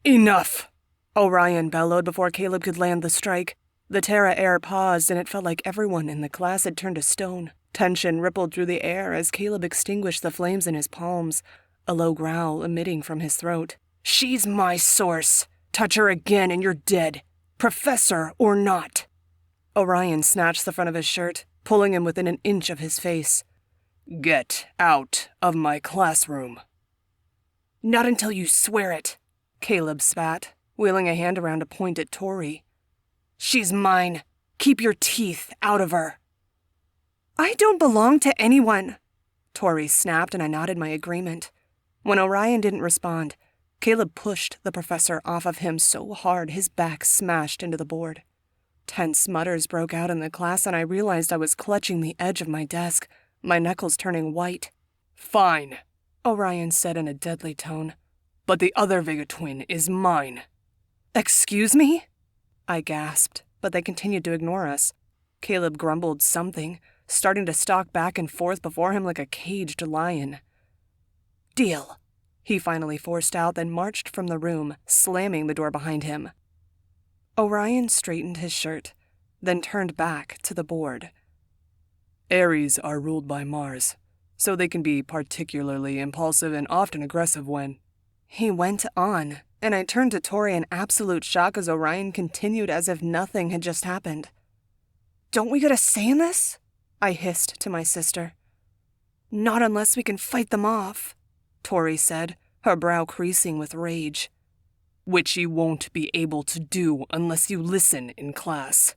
Enough! Orion bellowed before Caleb could land the strike. The Terra air paused, and it felt like everyone in the class had turned to stone. Tension rippled through the air as Caleb extinguished the flames in his palms, a low growl emitting from his throat. She's my source. Touch her again and you're dead. Professor or not. Orion snatched the front of his shirt, pulling him within an inch of his face. Get out of my classroom. Not until you swear it, Caleb spat, wheeling a hand around to point at Tori. She's mine. Keep your teeth out of her. I don't belong to anyone, Tori snapped, and I nodded my agreement. When Orion didn't respond, Caleb pushed the professor off of him so hard his back smashed into the board. Tense mutters broke out in the class, and I realized I was clutching the edge of my desk, my knuckles turning white. Fine, Orion said in a deadly tone. But the other Vega twin is mine. Excuse me? I gasped, but they continued to ignore us. Caleb grumbled something, starting to stalk back and forth before him like a caged lion. Deal, he finally forced out, then marched from the room, slamming the door behind him. Orion straightened his shirt, then turned back to the board. Aries are ruled by Mars, so they can be particularly impulsive and often aggressive when... He went on, and I turned to Tori in absolute shock as Orion continued as if nothing had just happened. Don't we get a say in this? I hissed to my sister. Not unless we can fight them off, Tori said, her brow creasing with rage. Which you won't be able to do unless you listen in class.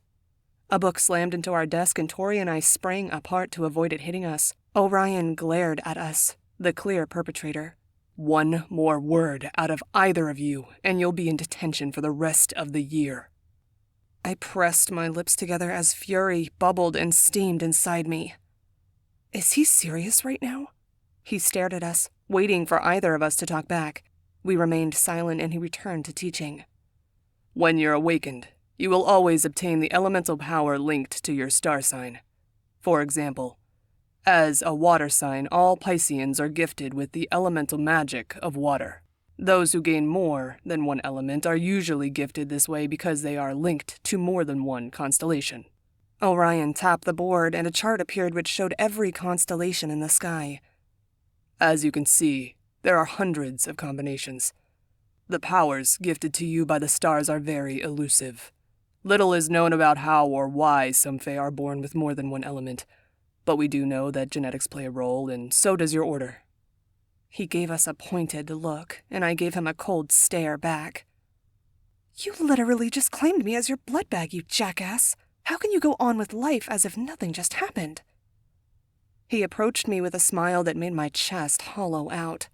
A book slammed into our desk and Tori and I sprang apart to avoid it hitting us. Orion glared at us, the clear perpetrator. One more word out of either of you, and you'll be in detention for the rest of the year. I pressed my lips together as fury bubbled and steamed inside me. Is he serious right now? He stared at us, waiting for either of us to talk back. We remained silent and he returned to teaching. When you're awakened, you will always obtain the elemental power linked to your star sign. For example, as a water sign, all Pisceans are gifted with the elemental magic of water. Those who gain more than one element are usually gifted this way because they are linked to more than one constellation. Orion tapped the board and a chart appeared which showed every constellation in the sky. As you can see, there are hundreds of combinations. The powers gifted to you by the stars are very elusive. Little is known about how or why some Fae are born with more than one element, but we do know that genetics play a role, and so does your order. He gave us a pointed look, and I gave him a cold stare back. You literally just claimed me as your blood bag, you jackass. How can you go on with life as if nothing just happened? He approached me with a smile that made my chest hollow out.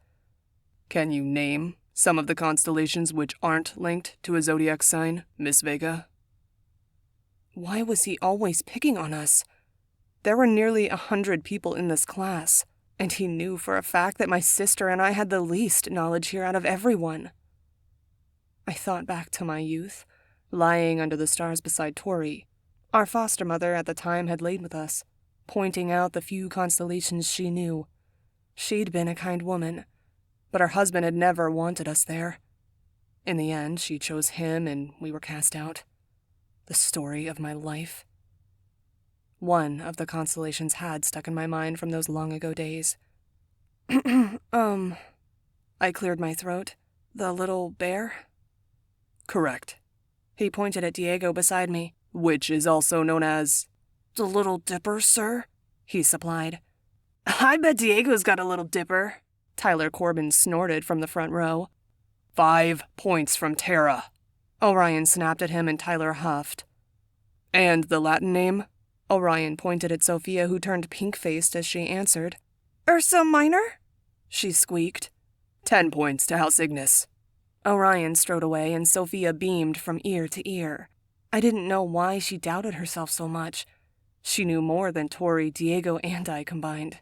Can you name some of the constellations which aren't linked to a zodiac sign, Miss Vega? Why was he always picking on us? There were nearly 100 people in this class, and he knew for a fact that my sister and I had the least knowledge here out of everyone. I thought back to my youth, lying under the stars beside Tori. Our foster mother at the time had laid with us, pointing out the few constellations she knew. She'd been a kind woman, but her husband had never wanted us there. In the end, she chose him and we were cast out. The story of my life. One of the constellations had stuck in my mind from those long-ago days. I cleared my throat. The little bear? Correct. He pointed at Diego beside me, which is also known as... The Little Dipper, sir? He supplied. I bet Diego's got a little dipper. Tyler Corbin snorted from the front row. 5 points from Terra. Orion snapped at him and Tyler huffed. And the Latin name? Orion pointed at Sophia, who turned pink-faced as she answered. Ursa Minor? She squeaked. 10 points to House Ignis. Orion strode away, and Sophia beamed from ear to ear. I didn't know why she doubted herself so much. She knew more than Tori, Diego, and I combined.